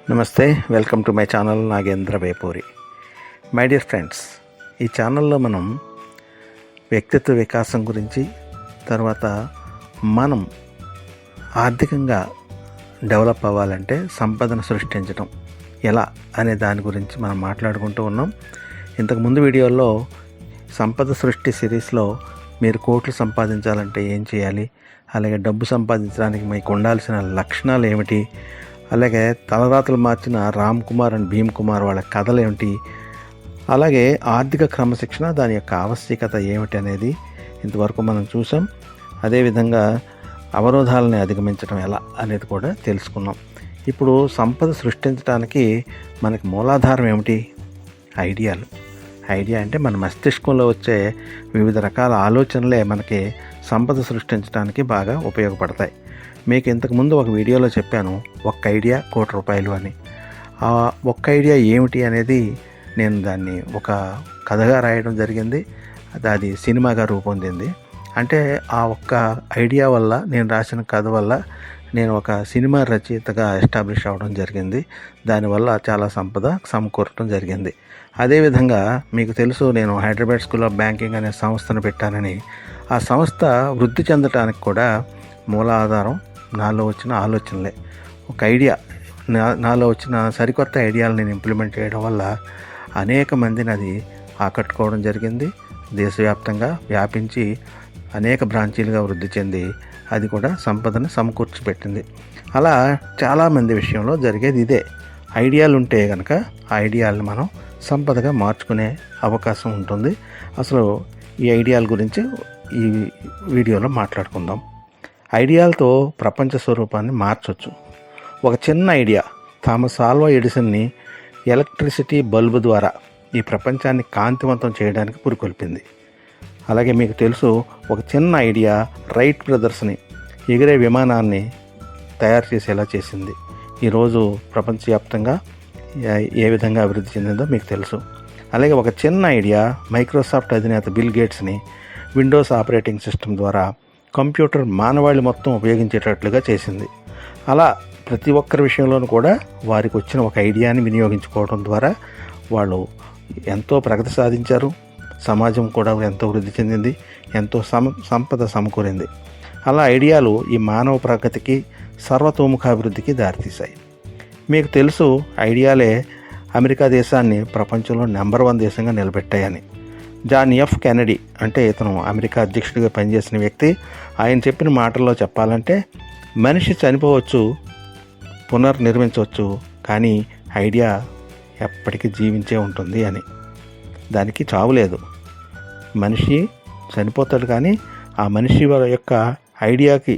నమస్తే, welcome to my channel Nagendra Vepuri. My dear friends, ఈ ఛానల్లో మనం వ్యక్తిత్వ వికాసం గురించి, తర్వాత మనం ఆర్థికంగా డెవలప్ అవ్వాలంటే సంపదను సృష్టించడం ఎలా అనే దాని గురించి మనం మాట్లాడుకుంటూ ఉన్నాం. ఇంతకుముందు వీడియోల్లో సంపద సృష్టి సిరీస్లో మీరు కోట్లు సంపాదించాలంటే ఏం చేయాలి, అలాగే డబ్బు సంపాదించడానికి మీకు ఉండాల్సిన లక్షణాలు ఏమిటి, అలాగే తలరాతలు మార్చిన రామ్ కుమార్ అండ్ భీమ్ కుమార్ వాళ్ళ కథలు ఏమిటి, అలాగే ఆర్థిక క్రమశిక్షణ దాని యొక్క ఆవశ్యకత ఏమిటి అనేది ఇంతవరకు మనం చూసాం. అదేవిధంగా అవరోధాలని అధిగమించడం ఎలా అనేది కూడా తెలుసుకున్నాం. ఇప్పుడు సంపద సృష్టించడానికి మనకి మూలాధారం ఏమిటి? ఐడియా అంటే మన మస్తిష్కంలో వచ్చే వివిధ రకాల ఆలోచనలే మనకి సంపద సృష్టించడానికి బాగా ఉపయోగపడతాయి. మీకు ఇంతకుముందు ఒక వీడియోలో చెప్పాను, ఒక్క ఐడియా ₹1,00,00,000 అని. ఆ ఒక్క ఐడియా ఏమిటి అనేది నేను దాన్ని ఒక కథగా రాయడం జరిగింది. అది సినిమాగా రూపొందింది. అంటే ఆ ఒక్క ఐడియా వల్ల, నేను రాసిన కథ వల్ల నేను ఒక సినిమా రచయితగా ఎస్టాబ్లిష్ అవ్వడం జరిగింది. దానివల్ల చాలా సంపద సమకూరటం జరిగింది. అదేవిధంగా మీకు తెలుసు, నేను హైదరాబాద్ స్కూల్ ఆఫ్ బ్యాంకింగ్ అనే సంస్థను పెట్టానని. ఆ సంస్థ వృద్ధి చెందడానికి కూడా మూలాధారం నాలో వచ్చిన ఆలోచనలే. ఒక ఐడియా, నాలో వచ్చిన సరికొత్త ఐడియాలు నేను ఇంప్లిమెంట్ చేయడం వల్ల అనేక మందిని అది ఆకట్టుకోవడం జరిగింది. దేశవ్యాప్తంగా వ్యాపించి అనేక బ్రాంచీలుగా వృద్ధి చెంది అది కూడా సంపదను సమకూర్చిపెట్టింది. అలా చాలామంది విషయంలో జరిగేది ఇదే. ఐడియాలు ఉంటే కనుక ఆ ఐడియాలను మనం సంపదగా మార్చుకునే అవకాశం ఉంటుంది. అసలు ఈ ఐడియాల గురించి ఈ వీడియోలో మాట్లాడుకుందాం. ఐడియాలతో ప్రపంచ స్వరూపాన్ని మార్చవచ్చు. ఒక చిన్న ఐడియా థామస్ ఆల్వా ఎడిసన్ని ఎలక్ట్రిసిటీ బల్బు ద్వారా ఈ ప్రపంచాన్ని కాంతివంతం చేయడానికి పురికొల్పింది. అలాగే మీకు తెలుసు, ఒక చిన్న ఐడియా రైట్ బ్రదర్స్ని ఎగిరే విమానాన్ని తయారు చేసేలా చేసింది. ఈరోజు ప్రపంచవ్యాప్తంగా ఏ విధంగా అభివృద్ధి చెందిందో మీకు తెలుసు. అలాగే ఒక చిన్న ఐడియా మైక్రోసాఫ్ట్ అధినేత బిల్ గేట్స్ని విండోస్ ఆపరేటింగ్ సిస్టమ్ ద్వారా కంప్యూటర్ మానవాళి మొత్తం ఉపయోగించేటట్లుగా చేసింది. అలా ప్రతి ఒక్కరి విషయంలోనూ కూడా వారికి వచ్చిన ఒక ఐడియాని వినియోగించుకోవడం ద్వారా వాళ్ళు ఎంతో ప్రగతి సాధించారు. సమాజం కూడా ఎంతో వృద్ధి చెందింది, ఎంతో సంపద సమకూరింది. అలా ఐడియాలు ఈ మానవ ప్రగతికి, సర్వతోముఖాభివృద్ధికి దారితీశాయి. మీకు తెలుసు, ఐడియాలే అమెరికా దేశాన్ని ప్రపంచంలో నెంబర్ 1 దేశంగా నిలబెట్టాయని. జాన్ ఎఫ్ కెనడీ, అంటే ఇతను అమెరికా అధ్యక్షుడిగా పనిచేసిన వ్యక్తి, ఆయన చెప్పిన మాటల్లో చెప్పాలంటే, మనిషి చనిపోవచ్చు, పునర్నిర్మించవచ్చు, కానీ ఐడియా ఎప్పటికీ జీవించే ఉంటుంది అని. దానికి చావు లేదు. మనిషి చనిపోతాడు, కానీ ఆ మనిషి యొక్క ఐడియాకి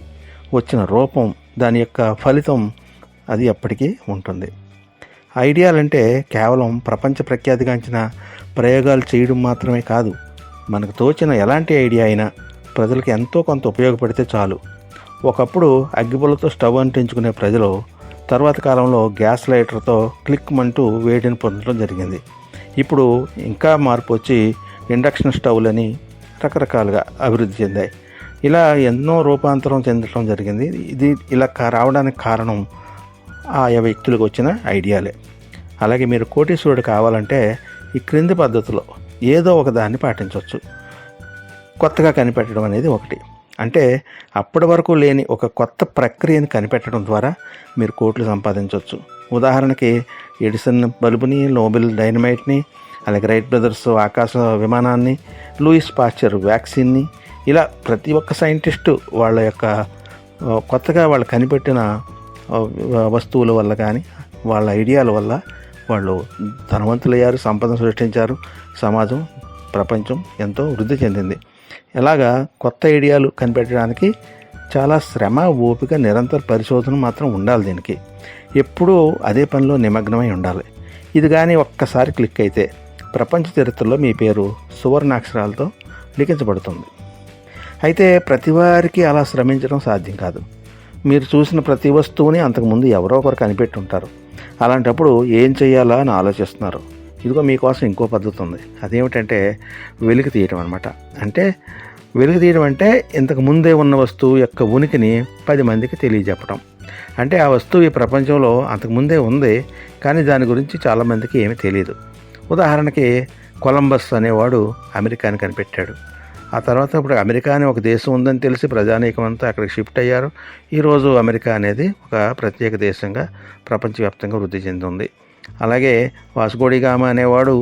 వచ్చిన రూపం, దాని యొక్క ఫలితం అది ఎప్పటికీ ఉంటుంది. ఐడియాలంటే కేవలం ప్రపంచ ప్రఖ్యాతిగాంచిన ప్రయోగాలు చేయడం మాత్రమే కాదు. మనకు తోచిన ఎలాంటి ఐడియా అయినా ప్రజలకు ఎంతో కొంత ఉపయోగపడితే చాలు. ఒకప్పుడు అగ్గిపుల్లతో స్టవ్ అంటించుకునే ప్రజలు తర్వాత కాలంలో గ్యాస్ లైటర్తో క్లిక్మంటూ వేడిని పొందడం జరిగింది. ఇప్పుడు ఇంకా మార్పు వచ్చి ఇండక్షన్ స్టవ్లని రకరకాలుగా అభివృద్ధి చెందాయి. ఇలా ఎన్నో రూపాంతరం చెందడం జరిగింది. ఇది ఇలా రావడానికి కారణం ఆయా వ్యక్తులకు వచ్చిన ఐడియాలే. అలాగే మీరు కోటీశ్వరుడు కావాలంటే ఈ క్రింది పద్ధతిలో ఏదో ఒక దాన్ని పాటించవచ్చు. కొత్తగా కనిపెట్టడం అనేది ఒకటి. అంటే అప్పటి వరకు లేని ఒక కొత్త ప్రక్రియను కనిపెట్టడం ద్వారా మీరు కోట్లు సంపాదించవచ్చు. ఉదాహరణకి ఎడిసన్ బల్బుని, నోబెల్ డైనమైట్ని, అలాగే రైట్ బ్రదర్స్ ఆకాశ విమానాన్ని, లూయిస్ పాస్చర్ వ్యాక్సిన్ని, ఇలా ప్రతి ఒక్క సైంటిస్టు వాళ్ళ యొక్క కొత్తగా వాళ్ళు కనిపెట్టిన వస్తువుల వల్ల కానీ, వాళ్ళ ఐడియాల వల్ల వాళ్ళు ధనవంతులయ్యారు, సంపదను సృష్టించారు. సమాజం, ప్రపంచం ఎంతో వృద్ధి చెందింది. ఇలాగా కొత్త ఐడియాలు కనిపెట్టడానికి చాలా శ్రమ, ఓపిక, నిరంతర పరిశోధన మాత్రం ఉండాలి. దీనికి ఎప్పుడూ అదే పనిలో నిమగ్నమై ఉండాలి. ఇది కానీ ఒక్కసారి క్లిక్ అయితే ప్రపంచ చరిత్రలో మీ పేరు సువర్ణాక్షరాలతో లిఖించబడుతుంది. అయితే ప్రతి వారికి అలా శ్రమించడం సాధ్యం కాదు. మీరు చూసిన ప్రతి వస్తువుని అంతకుముందు ఎవరో ఒకరు కనిపెట్టి ఉంటారు. అలాంటప్పుడు ఏం చేయాలా అని ఆలోచిస్తున్నారు. ఇదిగో మీకోసం ఇంకో పద్ధతి ఉంది. అదేమిటంటే వెలికి తీయటం అనమాట. అంటే వెలికి తీయడం అంటే ఇంతకు ముందే ఉన్న వస్తువు యొక్క ఉనికిని 10 మందికి తెలియజెప్పడం. అంటే ఆ వస్తువు ఈ ప్రపంచంలో అంతకుముందే ఉంది, కానీ దాని గురించి చాలామందికి ఏమీ తెలియదు. ఉదాహరణకి కొలంబస్ అనేవాడు అమెరికాని కనిపెట్టాడు. ఆ తర్వాత ఇప్పుడు అమెరికా అని ఒక దేశం ఉందని తెలిసి ప్రజానీకం అంతా అక్కడికి షిఫ్ట్ అయ్యారు. ఈరోజు అమెరికా అనేది ఒక ప్రత్యేక దేశంగా ప్రపంచవ్యాప్తంగా వృద్ధి చెందింది. అలాగే వాస్కోడిగామా అనేవాడు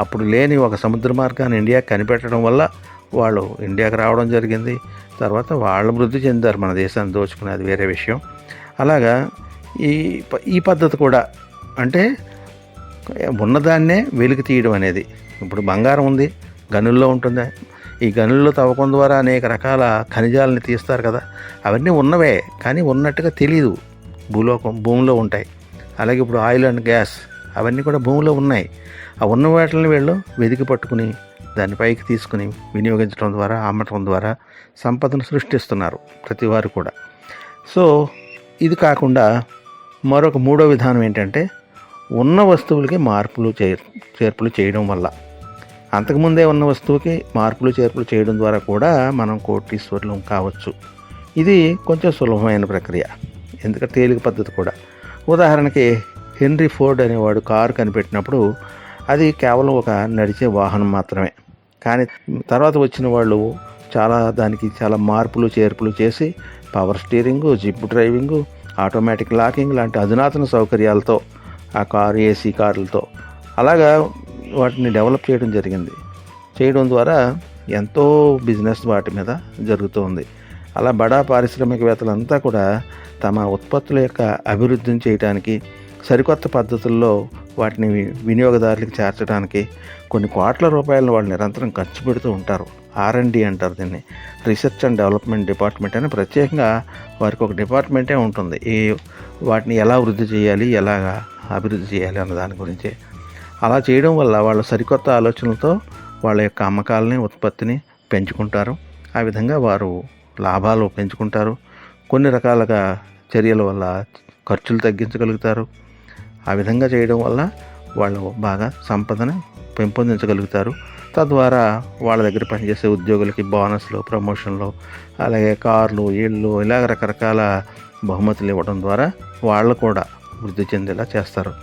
అప్పుడు లేని ఒక సముద్ర మార్గాన్ని ఇండియాకి కనిపెట్టడం వల్ల వాళ్ళు ఇండియాకి రావడం జరిగింది. తర్వాత వాళ్ళు వృద్ధి చెందారు, మన దేశాన్ని దోచుకునేది వేరే విషయం. అలాగా ఈ పద్ధతి కూడా, అంటే ఉన్నదాన్నే వెలికి తీయడం అనేది. ఇప్పుడు బంగారం ఉంది, గనుల్లో ఉంటుంది. ఈ గనుల్లో తవ్వకం ద్వారా అనేక రకాల ఖనిజాలని తీస్తారు కదా, అవన్నీ ఉన్నవే కానీ ఉన్నట్టుగా తెలియదు, భూమిలో ఉంటాయి. అలాగే ఇప్పుడు ఆయిల్ అండ్ గ్యాస్ అవన్నీ కూడా భూమిలో ఉన్నాయి. ఆ ఉన్న వాటిని వీళ్ళు వెతికి పట్టుకుని దాన్ని పైకి తీసుకుని వినియోగించడం ద్వారా, అమ్మటం ద్వారా సంపదను సృష్టిస్తున్నారు ప్రతి వారు కూడా. సో ఇది కాకుండా మరొక మూడో విధానం ఏంటంటే, ఉన్న వస్తువులకి మార్పులు చేర్పులు చేయడం వల్ల, అంతకుముందే ఉన్న వస్తువుకి మార్పులు చేర్పులు చేయడం ద్వారా కూడా మనం కోటీశ్వరులు కావచ్చు. ఇది కొంచెం సులభమైన ప్రక్రియ, ఎందుకంటే తేలిక పద్ధతి కూడా. ఉదాహరణకి హెన్రీ ఫోర్డ్ అనేవాడు కారు కనిపెట్టినప్పుడు అది కేవలం ఒక నడిచే వాహనం మాత్రమే. కానీ తర్వాత వచ్చిన వాళ్ళు దానికి చాలా మార్పులు చేర్పులు చేసి power steering, zip driving, automatic locking లాంటి అధునాతన సౌకర్యాలతో ఆ కారు, ఏసీ కార్లతో అలాగా వాటిని డెవలప్ చేయడం జరిగింది. చేయడం ద్వారా ఎంతో బిజినెస్ వాటి మీద జరుగుతుంది. అలా బడా పారిశ్రామికవేత్తలంతా కూడా తమ ఉత్పత్తుల యొక్క అభివృద్ధిని చేయడానికి, సరికొత్త పద్ధతుల్లో వాటిని వినియోగదారులకు చేర్చడానికి కొన్ని కోట్ల రూపాయలను వాళ్ళు నిరంతరం ఖర్చు పెడుతూ ఉంటారు. R&D అంటారు దీన్ని, రీసెర్చ్ అండ్ డెవలప్మెంట్ డిపార్ట్మెంట్ అని ప్రత్యేకంగా వారికి ఒక డిపార్ట్మెంటే ఉంటుంది. వాటిని ఎలా వృద్ధి చేయాలి, ఎలా అభివృద్ధి చేయాలి అన్న దాని గురించి. అలా చేయడం వల్ల వాళ్ళు సరికొత్త ఆలోచనలతో వాళ్ళ యొక్క అమ్మకాలని, ఉత్పత్తిని పెంచుకుంటారు. ఆ విధంగా వారు లాభాలు పెంచుకుంటారు. కొన్ని రకాలుగా చర్యల వల్ల ఖర్చులు తగ్గించగలుగుతారు. ఆ విధంగా చేయడం వల్ల వాళ్ళు బాగా సంపదను పెంపొందించగలుగుతారు. తద్వారా వాళ్ళ దగ్గర పనిచేసే ఉద్యోగులకి బోనస్లు, ప్రమోషన్లు, అలాగే కార్లు, ఇళ్ళు, ఇలాగ రకరకాల బహుమతులు ఇవ్వడం ద్వారా వాళ్ళు కూడా వృద్ధి చెందేలా చేస్తారు.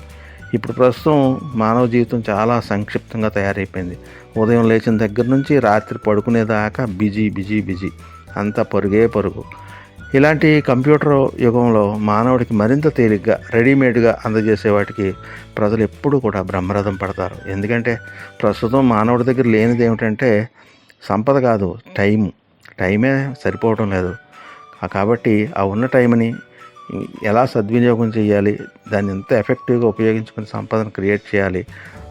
ఇప్పుడు ప్రస్తుతం మానవ జీవితం చాలా సంక్షిప్తంగా తయారైపోయింది. ఉదయం లేచిన దగ్గర నుంచి రాత్రి పడుకునేదాకా బిజీ, అంతా పరుగు. ఇలాంటి కంప్యూటర్ యుగంలో మానవుడికి మరింత తేలిగ్గా, రెడీమేడ్గా అందజేసే వాటికి ప్రజలు ఎప్పుడూ కూడా బ్రహ్మరథం పడతారు. ఎందుకంటే ప్రస్తుతం మానవుడి దగ్గర లేనిది ఏమిటంటే సంపద కాదు, టైమే సరిపోవడం లేదు. కాబట్టి ఆ ఉన్న టైంని ఎలా సద్వినియోగం చేయాలి, దాన్ని ఎంత ఎఫెక్టివ్గా ఉపయోగించుకుని సంపదను క్రియేట్ చేయాలి,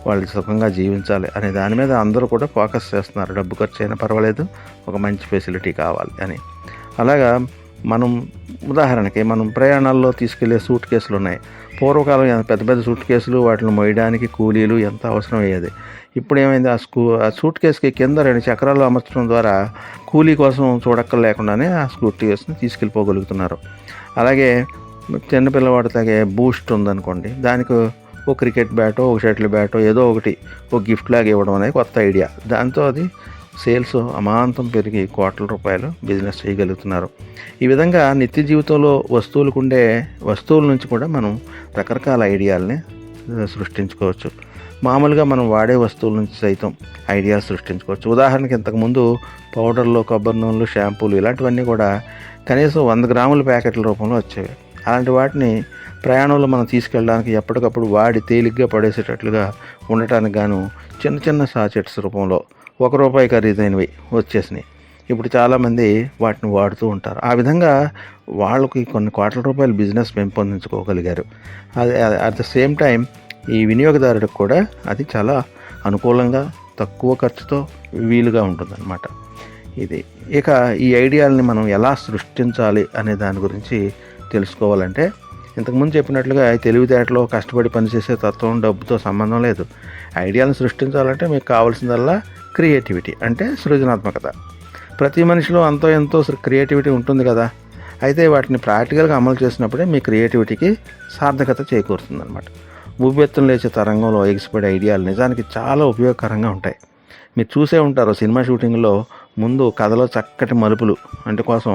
వాళ్ళు సుఖంగా జీవించాలి అనే దాని మీద అందరూ కూడా ఫోకస్ చేస్తున్నారు. డబ్బు ఖర్చు అయినా పర్వాలేదు, ఒక మంచి ఫెసిలిటీ కావాలి అని. అలాగా ఉదాహరణకి మనం ప్రయాణాల్లో తీసుకెళ్లే సూట్ కేసులు ఉన్నాయి. పూర్వకాలం పెద్ద సూట్ కేసులు, వాటిని మోయడానికి కూలీలు ఎంత అవసరం అయ్యేది. ఇప్పుడు ఏమైంది, ఆ సూట్ కేసుకి కింద 2 చక్రాలు అమర్చడం ద్వారా కూలీ కోసం చూడక్కర్లేకుండానే ఆ సూట్ కేసుని తీసుకెళ్ళిపోగలుగుతున్నారు. అలాగే చిన్నపిల్లవాడి తాగే బూస్ట్ ఉందనుకోండి, దానికి ఓ క్రికెట్ బ్యాటో, ఒక షటిల్ బ్యాటో ఏదో ఒకటి ఒక గిఫ్ట్ లాగా ఇవ్వడం అనేది కొత్త ఐడియా. దాంతో అది సేల్స్ అమాంతం పెరిగి కోట్ల రూపాయలు బిజినెస్ చేయగలుగుతున్నారు. ఈ విధంగా నిత్య జీవితంలో వస్తువుల నుంచి కూడా మనం రకరకాల ఐడియాలని సృష్టించుకోవచ్చు. మామూలుగా మనం వాడే వస్తువుల నుంచి సైతం ఐడియాలు సృష్టించుకోవచ్చు. ఉదాహరణకి ఇంతకుముందు పౌడర్లు, కొబ్బరి నూనెలు, షాంపూలు ఇలాంటివన్నీ కూడా కనీసం 100 గ్రాముల ప్యాకెట్ల రూపంలో వచ్చేవి. అలాంటి వాటిని ప్రయాణంలో మనం తీసుకెళ్ళడానికి ఎప్పటికప్పుడు వాడి తేలిగ్గా పడేసేటట్లుగా ఉండటానికి గాను చిన్న సాచెట్స్ రూపంలో ₹1 ఖరీదైనవి వచ్చేసినాయి. ఇప్పుడు చాలామంది వాటిని వాడుతూ ఉంటారు. ఆ విధంగా వాళ్ళకి కొన్ని కోట్ల రూపాయల బిజినెస్ పెంపొందించుకోగలిగారు. అట్ ద సేమ్ టైం ఈ వినియోగదారుడికి కూడా అది చాలా అనుకూలంగా, తక్కువ ఖర్చుతో వీలుగా ఉంటుందన్నమాట. ఇక ఈ ఐడియాలని మనం ఎలా సృష్టించాలి అనే దాని గురించి తెలుసుకోవాలంటే, ఇంతకుముందు చెప్పినట్లుగా తెలివితేటలో కష్టపడి పనిచేసే తత్వం, డబ్బుతో సంబంధం లేదు. ఐడియాలను సృష్టించాలంటే మీకు కావాల్సిందల్లా క్రియేటివిటీ, అంటే సృజనాత్మకత. ప్రతి మనిషిలో అంతో ఎంతో క్రియేటివిటీ ఉంటుంది కదా. అయితే వాటిని ప్రాక్టికల్గా అమలు చేసినప్పుడే మీ క్రియేటివిటీకి సార్థకత చేకూరుతుందన్నమాట. ఉవ్వెత్తున లేచే తరంగంలో ఎగిసిపడే ఐడియాలు నిజానికి చాలా ఉపయోగకరంగా ఉంటాయి. మీరు చూసే ఉంటారు సినిమా షూటింగ్లో ముందు కథలో చక్కటి మలుపులు అంటే కోసం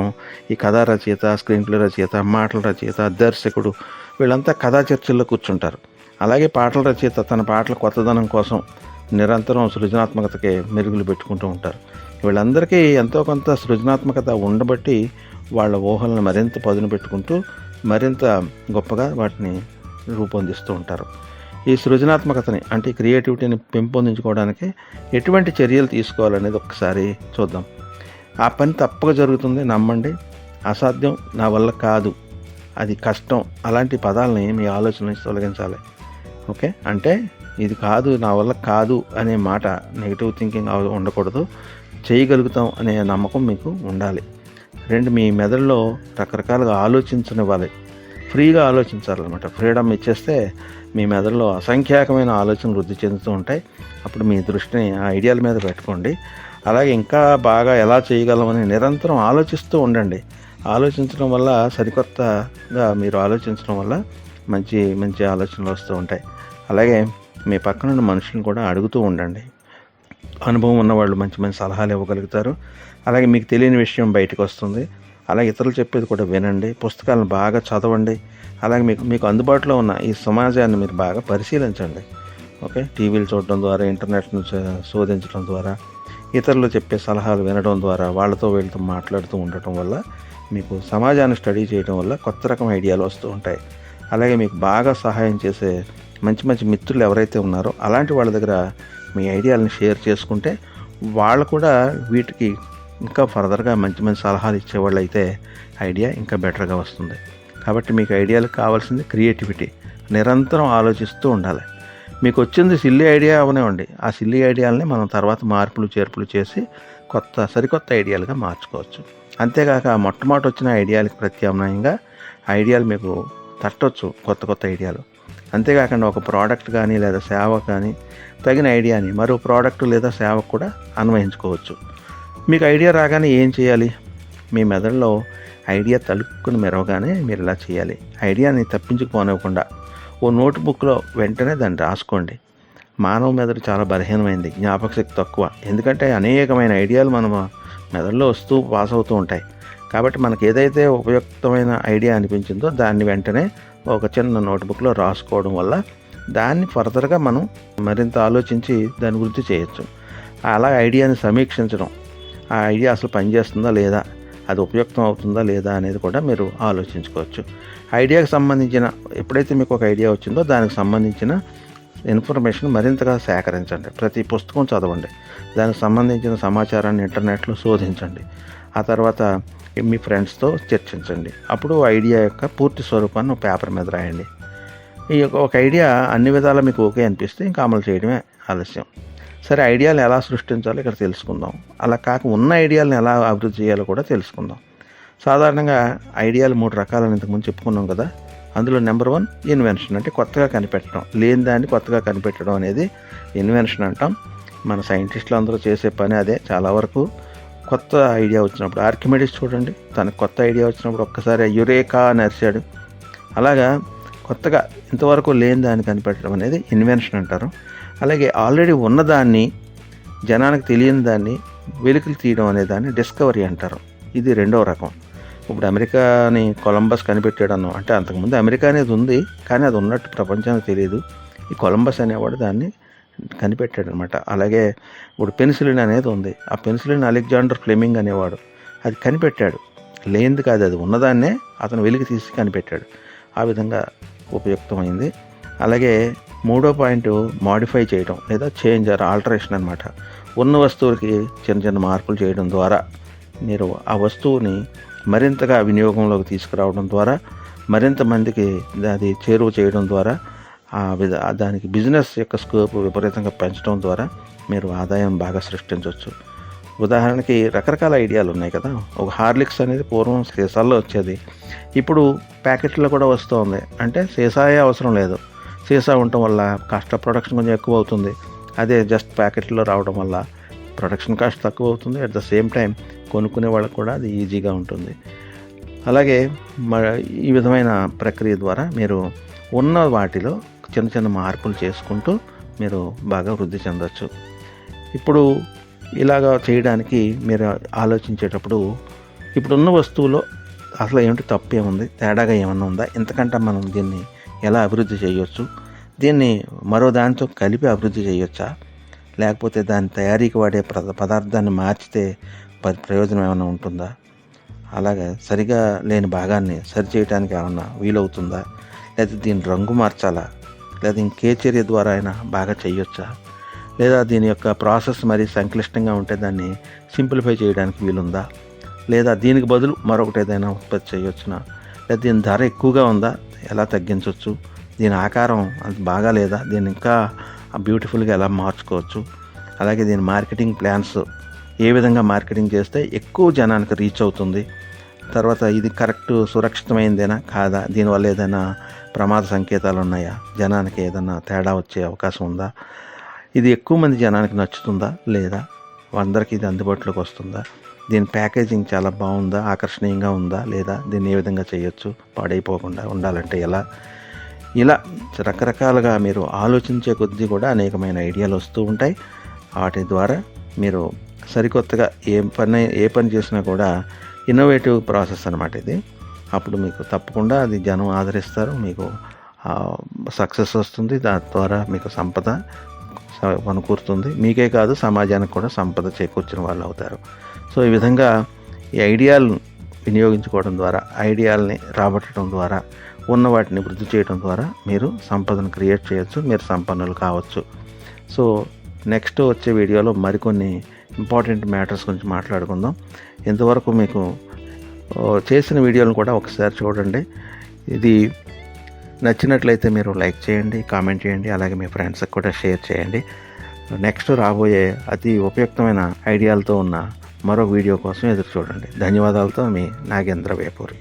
ఈ కథా రచయిత, స్క్రీన్ ప్లే రచయిత, మాటల రచయిత, దర్శకుడు వీళ్ళంతా కథా చర్చల్లో కూర్చుంటారు. అలాగే పాటల రచయిత తన పాటల కొత్తదనం కోసం నిరంతరం సృజనాత్మకతకి మెరుగులు పెట్టుకుంటూ ఉంటారు. వీళ్ళందరికీ ఎంతో కొంత సృజనాత్మకత ఉండబట్టి వాళ్ళ ఊహలను మరింత పదును పెట్టుకుంటూ మరింత గొప్పగా వాటిని రూపొందిస్తూ ఉంటారు. ఈ సృజనాత్మకతని అంటే క్రియేటివిటీని పెంపొందించుకోవడానికి ఎటువంటి చర్యలు తీసుకోవాలనేది ఒక్కసారి చూద్దాం. ఆ పని తప్పక జరుగుతుంది, నమ్మండి. అసాధ్యం, నా వల్ల కాదు, అది కష్టం, అలాంటి పదాలని మీ ఆలోచన నుంచి తొలగించాలి. ఓకే, అంటే ఇది కాదు, నా వల్ల కాదు అనే మాట నెగిటివ్ థింకింగ్ ఉండకూడదు. చేయగలుగుతాం అనే నమ్మకం మీకు ఉండాలి. మీ మెదడులో రకరకాలుగా ఆలోచించనివ్వాలి, ఫ్రీగా ఆలోచించాలన్నమాట. ఫ్రీడమ్ ఇచ్చేస్తే మీ మెదడులో అసంఖ్యాకమైన ఆలోచనలు వృద్ధి చెందుతూ ఉంటాయి. అప్పుడు మీ దృష్టిని ఆ ఐడియాల మీద పెట్టుకోండి. అలాగే ఇంకా బాగా ఎలా చేయగలమని నిరంతరం ఆలోచిస్తూ ఉండండి. ఆలోచించడం వల్ల సరికొత్తగా మీరు ఆలోచించడం వల్ల మంచి మంచి ఆలోచనలు వస్తూ ఉంటాయి. అలాగే మీ పక్కనున్న మనుషులను కూడా అడుగుతూ ఉండండి. అనుభవం ఉన్నవాళ్ళు మంచి మంచి సలహాలు ఇవ్వగలుగుతారు. అలాగే మీకు తెలియని విషయం బయటకు వస్తుంది. అలాగే ఇతరులు చెప్పేది కూడా వినండి. పుస్తకాలను బాగా చదవండి. అలాగే మీకు అందుబాటులో ఉన్న ఈ సమాజాన్ని మీరు బాగా పరిశీలించండి. ఓకే, టీవీలు చూడడం ద్వారా, ఇంటర్నెట్ను శోధించడం ద్వారా, ఇతరులు చెప్పే సలహాలు వినడం ద్వారా, వాళ్ళతో వీళ్ళతో మాట్లాడుతూ ఉండటం వల్ల మీకు సమాజాన్ని స్టడీ చేయడం వల్ల కొత్త రకం ఐడియాలు వస్తూ ఉంటాయి. అలాగే మీకు బాగా సహాయం చేసే మంచి మంచి మిత్రులు ఎవరైతే ఉన్నారో అలాంటి వాళ్ళ దగ్గర మీ ఐడియాలను షేర్ చేసుకుంటే వాళ్ళు కూడా వీటికి ఇంకా ఫర్దర్గా మంచి మంచి సలహాలు ఇచ్చేవాళ్ళు అయితే ఐడియా ఇంకా బెటర్గా వస్తుంది. కాబట్టి మీకు ఐడియాలకు కావాల్సింది క్రియేటివిటీ. నిరంతరం ఆలోచిస్తూ ఉండాలి. మీకు వచ్చింది సిల్లీ ఐడియా అవనివ్వండి, ఆ సిల్లీ ఐడియాలని మనం తర్వాత మార్పులు చేర్పులు చేసి సరికొత్త ఐడియాలుగా మార్చుకోవచ్చు. అంతేకాక మొట్టమొదటి వచ్చిన ఐడియాలకు ప్రత్యామ్నాయంగా ఐడియాలు మీకు తట్టవచ్చు, కొత్త కొత్త ఐడియాలు. అంతేకాకుండా ఒక ప్రోడక్ట్ కానీ లేదా సేవ కానీ తగిన ఐడియాని మరో ప్రోడక్ట్ లేదా సేవకు కూడా అన్వయించుకోవచ్చు. మీకు ఐడియా రాగానే ఏం చేయాలి? మీ మెదడులో ఐడియా తలుపుకుని మెరవగానే మీరు ఇలా చేయాలి. ఐడియాని తప్పించుకోనివ్వకుండా ఓ నోట్బుక్లో వెంటనే దాన్ని రాసుకోండి. మానవ మెదడు చాలా బలహీనమైంది, జ్ఞాపక శక్తి తక్కువ. ఎందుకంటే అనేకమైన ఐడియాలు మన మెదడులో వస్తూ పాస్ అవుతూ ఉంటాయి. కాబట్టి మనకు ఏదైతే ఉపయుక్తమైన ఐడియా అనిపించిందో దాన్ని వెంటనే ఒక చిన్న నోట్బుక్లో రాసుకోవడం వల్ల దాన్ని ఫర్దర్గా మనం మరింత ఆలోచించి దాని గురించి చేయొచ్చు. అలా ఐడియాని సమీక్షించడం, ఆ ఐడియా అసలు పనిచేస్తుందా లేదా, అది ఉపయుక్తం అవుతుందా లేదా అనేది కూడా మీరు ఆలోచించుకోవచ్చు. ఐడియాకి సంబంధించిన ఎప్పుడైతే మీకు ఒక ఐడియా వచ్చిందో దానికి సంబంధించిన ఇన్ఫర్మేషన్ మరింతగా సేకరించండి. ప్రతి పుస్తకం చదవండి. దానికి సంబంధించిన సమాచారాన్ని ఇంటర్నెట్లో శోధించండి. ఆ తర్వాత మీ ఫ్రెండ్స్తో చర్చించండి. అప్పుడు ఐడియా యొక్క పూర్తి స్వరూపాన్ని ఒక పేపర్ మీద రాయండి. ఈ ఒక ఐడియా అన్ని విధాలా మీకు ఓకే అనిపిస్తే ఇంకా అమలు చేయడమే ఆలస్యం. సరే, ఐడియాలను ఎలా సృష్టించాలో ఇక్కడ తెలుసుకుందాం. అలా కాక ఉన్న ఐడియాలను ఎలా అభివృద్ధి చేయాలో కూడా తెలుసుకుందాం. సాధారణంగా ఐడియాలు 3 రకాలని ఇంతకుముందు చెప్పుకున్నాం కదా. అందులో నెంబర్ 1 ఇన్వెన్షన్, అంటే కొత్తగా కనిపెట్టడం. లేని దాన్ని కొత్తగా కనిపెట్టడం అనేది ఇన్వెన్షన్ అంటాం. మన సైంటిస్టులు అందరూ చేసే పని అదే. చాలా వరకు కొత్త ఐడియా వచ్చినప్పుడు, ఆర్కిమెడిస్ చూడండి, తనకు కొత్త ఐడియా వచ్చినప్పుడు ఒక్కసారి యురేకా అని అరిచాడు. అలాగా కొత్తగా ఇంతవరకు లేని దాన్ని కనిపెట్టడం అనేది ఇన్వెన్షన్ అంటారు. అలాగే ఆల్రెడీ ఉన్నదాన్ని, జనానికి తెలియని దాన్ని వెలికిలు తీయడం అనే దాన్ని డిస్కవరీ అంటారు. ఇది 2వ రకం. ఇప్పుడు అమెరికాని కొలంబస్ కనిపెట్టాడు అన్నాం, అంటే అంతకుముందు అమెరికా అనేది ఉంది, కానీ అది ఉన్నట్టు ప్రపంచానికి తెలియదు. ఈ కొలంబస్ అనేవాడు దాన్ని కనిపెట్టాడు అనమాట. అలాగే ఇప్పుడు పెన్సిలిన్ అనేది ఉంది. ఆ పెన్సిలిన్ అలెగ్జాండర్ ఫ్లెమింగ్ అనేవాడు అది కనిపెట్టాడు. లేనిది కాదు, అది ఉన్నదాన్నే అతను వెలికి తీసి కనిపెట్టాడు. ఆ విధంగా ఉపయుక్తమైంది. అలాగే 3వ పాయింట్ మాడిఫై చేయడం లేదా చేంజ్ ఆర్ ఆల్టరేషన్ అనమాట. ఉన్న వస్తువులకి చిన్న చిన్న మార్పులు చేయడం ద్వారా మీరు ఆ వస్తువుని మరింతగా వినియోగంలోకి తీసుకురావడం ద్వారా, మరింత మందికి అది చేరువ చేయడం ద్వారా, దానికి బిజినెస్ యొక్క స్కోప్ విపరీతంగా పెంచడం ద్వారా మీరు ఆదాయం బాగా సృష్టించవచ్చు. ఉదాహరణకి రకరకాల ఐడియాలు ఉన్నాయి కదా. ఒక హార్లిక్స్ అనేది పూర్వం సీసాల్లో వచ్చేది, ఇప్పుడు ప్యాకెట్లో కూడా వస్తుంది. అంటే సీసాయే అవసరం లేదు. సీసా ఉండటం వల్ల కాస్ట్ ఆఫ్ ప్రొడక్షన్ కొంచెం ఎక్కువ అవుతుంది. అదే జస్ట్ ప్యాకెట్లో రావడం వల్ల ప్రొడక్షన్ కాస్ట్ తక్కువ అవుతుంది. అట్ ద సేమ్ టైం కొనుక్కునే వాళ్ళకు కూడా అది ఈజీగా ఉంటుంది. అలాగే ఈ విధమైన ప్రక్రియ ద్వారా మీరు ఉన్న వాటిలో చిన్న చిన్న మార్పులు చేసుకుంటూ మీరు బాగా వృద్ధి చెందవచ్చు. ఇప్పుడు ఇలాగా చేయడానికి మీరు ఆలోచించేటప్పుడు ఇప్పుడున్న వస్తువులో అసలు ఏమిటి తప్పు ఏముంది, తేడాగా ఏమన్నా ఉందా, ఇంతకంటే మనం దీన్ని ఎలా అభివృద్ధి చేయొచ్చు, దీన్ని మరో దానితో కలిపి అభివృద్ధి చేయొచ్చా, లేకపోతే దాని తయారీకి వాడే పదార్థాన్ని మార్చితే ప్రయోజనం ఏమైనా ఉంటుందా, అలాగే సరిగా లేని భాగాన్ని సరిచేయడానికి ఏమన్నా వీలవుతుందా, లేదా దీని రంగు మార్చాలా, లేదా ఇంకే చర్య ద్వారా అయినా బాగా చేయొచ్చా, లేదా దీని యొక్క ప్రాసెస్ మరీ సంక్లిష్టంగా ఉంటే దాన్ని సింప్లిఫై చేయడానికి వీలుందా, లేదా దీనికి బదులు మరొకటి ఏదైనా ఉత్పత్తి చేయొచ్చునా, లేదా దీని ధర ఎక్కువగా ఉందా, ఎలా తగ్గించవచ్చు, దీని ఆకారం అది బాగా లేదా, దీన్ని ఇంకా బ్యూటిఫుల్గా ఎలా మార్చుకోవచ్చు, అలాగే దీని మార్కెటింగ్ ప్లాన్స్ ఏ విధంగా మార్కెటింగ్ చేస్తే ఎక్కువ జనానికి రీచ్ అవుతుంది, తర్వాత ఇది కరెక్ట్ సురక్షితమైందేనా కాదా, దీనివల్ల ఏదైనా ప్రమాద సంకేతాలు ఉన్నాయా, జనానికి ఏదైనా తేడా వచ్చే అవకాశం ఉందా, ఇది ఎక్కువ మంది జనానికి నచ్చుతుందా లేదా, అందరికీ ఇది అందుబాటులోకి వస్తుందా, దీని ప్యాకేజింగ్ చాలా బాగుందా, ఆకర్షణీయంగా ఉందా లేదా, దీన్ని ఏ విధంగా చేయొచ్చు పాడైపోకుండా ఉండాలంటే ఎలా, ఇలా రకరకాలుగా మీరు ఆలోచించే కొద్దీ కూడా అనేకమైన ఐడియాలు వస్తూ ఉంటాయి. వాటి ద్వారా మీరు సరికొత్తగా ఏ పని చేసినా కూడా ఇన్నోవేటివ్ ప్రాసెస్ అన్నమాట ఇది. అప్పుడు మీకు తప్పకుండా అది జనం ఆదరిస్తారు, మీకు సక్సెస్ వస్తుంది, దాని ద్వారా మీకు సంపద వనకూరుతుంది, మీకే కాదు సమాజానికి కూడా సంపద చేకూర్చిన వాళ్ళు అవుతారు. సో ఈ విధంగా ఈ ఐడియాలను వినియోగించుకోవడం ద్వారా, ఐడియాలని రాబట్టడం ద్వారా, ఉన్న వాటిని వృద్ధి చేయడం ద్వారా మీరు సంపదను క్రియేట్ చేయొచ్చు, మీరు సంపన్నులు కావచ్చు. సో నెక్స్ట్ వచ్చే వీడియోలో మరికొన్ని ఇంపార్టెంట్ మ్యాటర్స్ గురించి మాట్లాడుకుందాం. ఇంతవరకు మీకు చేసిన వీడియోలను కూడా ఒకసారి చూడండి. ఇది నచ్చినట్లయితే మీరు లైక్ చేయండి, కామెంట్ చేయండి, అలాగే మీ ఫ్రెండ్స్కి కూడా షేర్ చేయండి. నెక్స్ట్ రాబోయే అతి ఉపయుక్తమైన ఐడియాలతో ఉన్న మరో వీడియో కోసం ఎదురు చూడండి. ధన్యవాదాలతో మీ నాగేంద్ర వేపూరి.